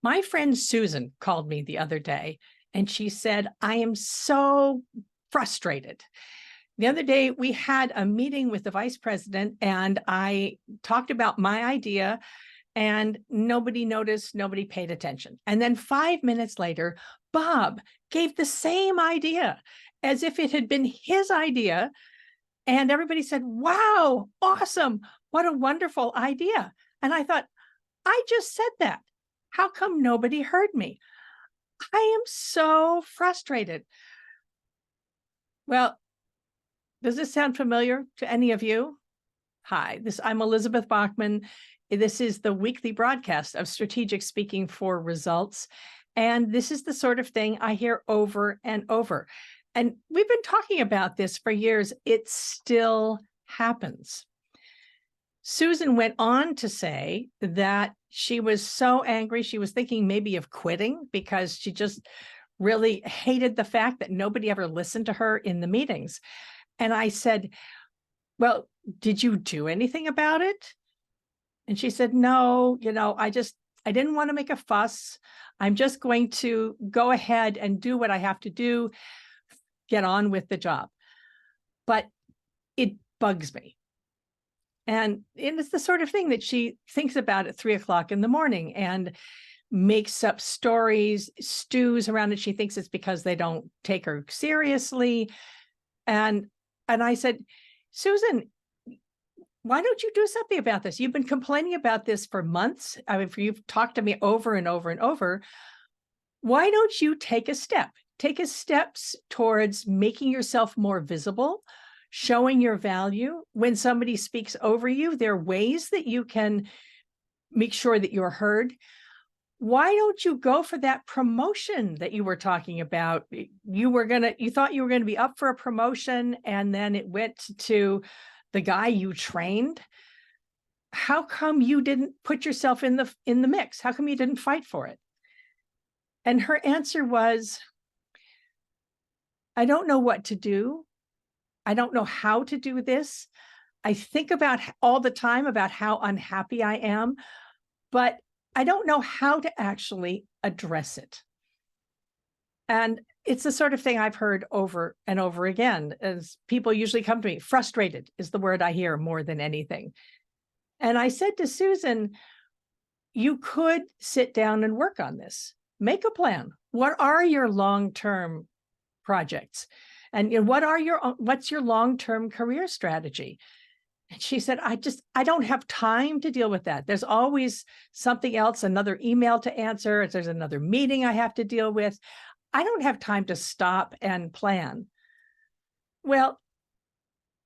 My friend Susan called me the other day and she said, I am so frustrated. The other day, we had a meeting with the vice president, and I talked about my idea, and nobody noticed, nobody paid attention. And then 5 minutes later, Bob gave the same idea as if it had been his idea. And everybody said, wow, awesome. What a wonderful idea. And I thought, I just said that. How come nobody heard me? I am so frustrated. Well, does this sound familiar to any of you? Hi, I'm Elizabeth Bachman. This is the weekly broadcast of Strategic Speaking for Results. And this is the sort of thing I hear over and over. And we've been talking about this for years. It still happens. Susan went on to say that she was so angry, she was thinking maybe of quitting because she just really hated the fact that nobody ever listened to her in the meetings. And I said, well, did you do anything about it? And she said, no, I didn't want to make a fuss. I'm just going to go ahead and do what I have to do, get on with the job. But it bugs me. And it's the sort of thing that she thinks about at 3 o'clock in the morning and makes up stories, stews around it. She thinks it's because they don't take her seriously. And I said, Susan, why don't you do something about this? You've been complaining about this for months. I mean, you've talked to me over and over and over. Why don't you take a step? Take a steps towards making yourself more visible, showing your value. When somebody speaks over you, there are ways that you can make sure that you're heard. Why don't you go for that promotion that you were talking about? You thought you were going to be up for a promotion, and then it went to the guy you trained. How come you didn't put yourself in the mix? How come you didn't fight for it? And her answer was, I don't know what to do. I don't know how to do this. I think about all the time about how unhappy I am, but I don't know how to actually address it. And it's the sort of thing I've heard over and over again, as people usually come to me. Frustrated is the word I hear more than anything. And I said to Susan, you could sit down and work on this. Make a plan. What are your long-term projects? And what's your long-term career strategy? And she said, I don't have time to deal with that. There's always something else, another email to answer. There's another meeting I have to deal with. I don't have time to stop and plan. Well,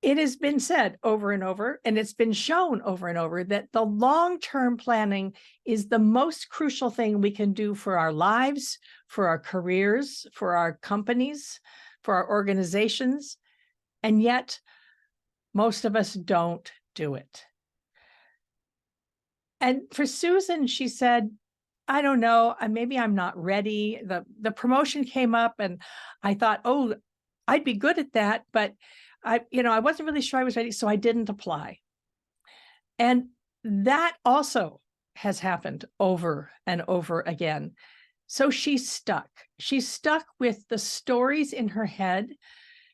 it has been said over and over, and it's been shown over and over that the long-term planning is the most crucial thing we can do for our lives, for our careers, for our companies, for our organizations. And yet, most of us don't do it. And for Susan, she said, I don't know, maybe I'm not ready. The promotion came up and I thought, oh, I'd be good at that, but I wasn't really sure I was ready, so I didn't apply. And that also has happened over and over again. So she's stuck. She's stuck with the stories in her head.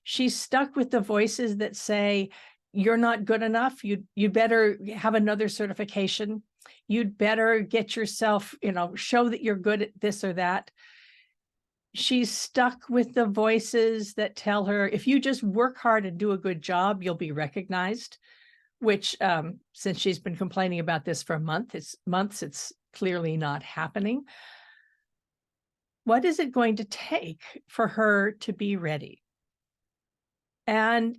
She's stuck with the voices that say, you're not good enough. You'd better have another certification. You'd better get yourself, show that you're good at this or that. She's stuck with the voices that tell her, if you just work hard and do a good job, you'll be recognized, which since she's been complaining about this for months, it's clearly not happening. What is it going to take for her to be ready? And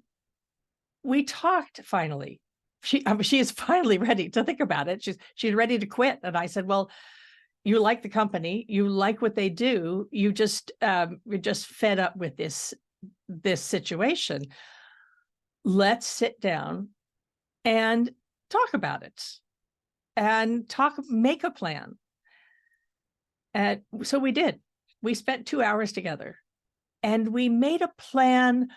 we talked finally. She is finally ready to think about it. She's ready to quit. And I said, well, you like the company, you like what they do. You're just fed up with this situation. Let's sit down and talk about it and make a plan. And so we did. We spent 2 hours together and we made a plan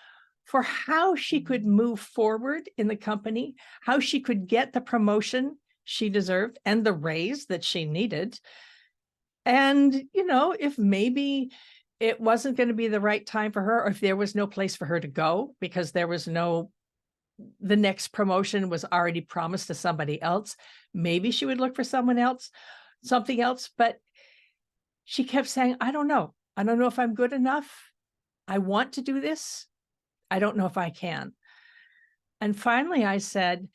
for how she could move forward in the company, how she could get the promotion she deserved and the raise that she needed, And, if maybe it wasn't going to be the right time for her, or if there was no place for her to go because the next promotion was already promised to somebody else, maybe she would look for something else. But she kept saying, I don't know. I don't know if I'm good enough. I want to do this. I don't know if I can. And finally I said,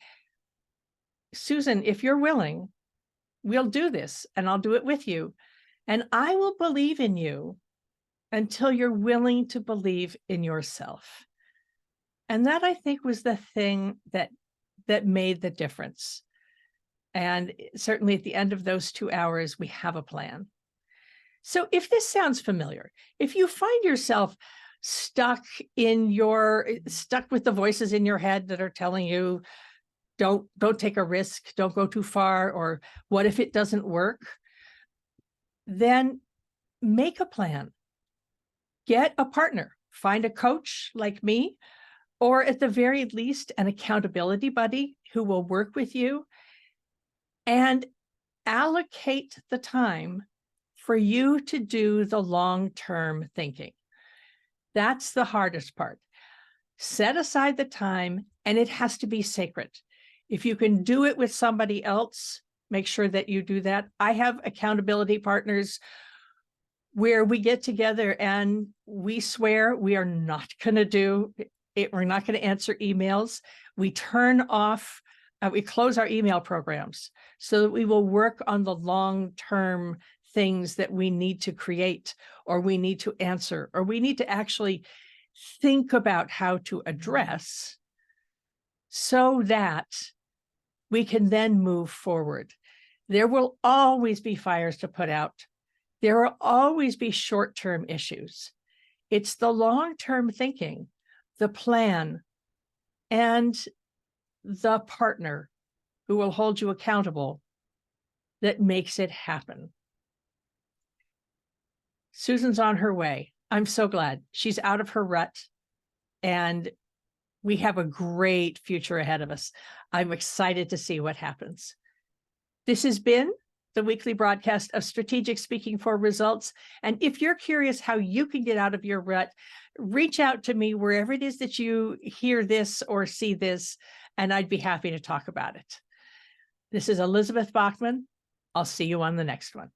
Susan, if you're willing, we'll do this and I'll do it with you. And I will believe in you until you're willing to believe in yourself. And that, I think, was the thing that made the difference. And certainly at the end of those 2 hours, we have a plan. So if this sounds familiar, if you find yourself stuck with the voices in your head that are telling you, don't take a risk, don't go too far, or what if it doesn't work? Then make a plan. Get a partner, find a coach like me, or at the very least, an accountability buddy who will work with you, and allocate the time for you to do the long-term thinking. That's the hardest part. Set aside the time, and it has to be sacred. If you can do it with somebody else, make sure that you do that. I have accountability partners where we get together and we swear we are not going to do it. We're not going to answer emails. We turn off, we close our email programs so that we will work on the long-term things that we need to create, or we need to answer, or we need to actually think about how to address, so that we can then move forward. There will always be fires to put out. There will always be short-term issues. It's the long-term thinking, the plan, and the partner who will hold you accountable that makes it happen. Susan's on her way. I'm so glad she's out of her rut, and we have a great future ahead of us. I'm excited to see what happens. This has been the weekly broadcast of Strategic Speaking for Results. And if you're curious how you can get out of your rut, reach out to me wherever it is that you hear this or see this, and I'd be happy to talk about it. This is Elizabeth Bachman. I'll see you on the next one.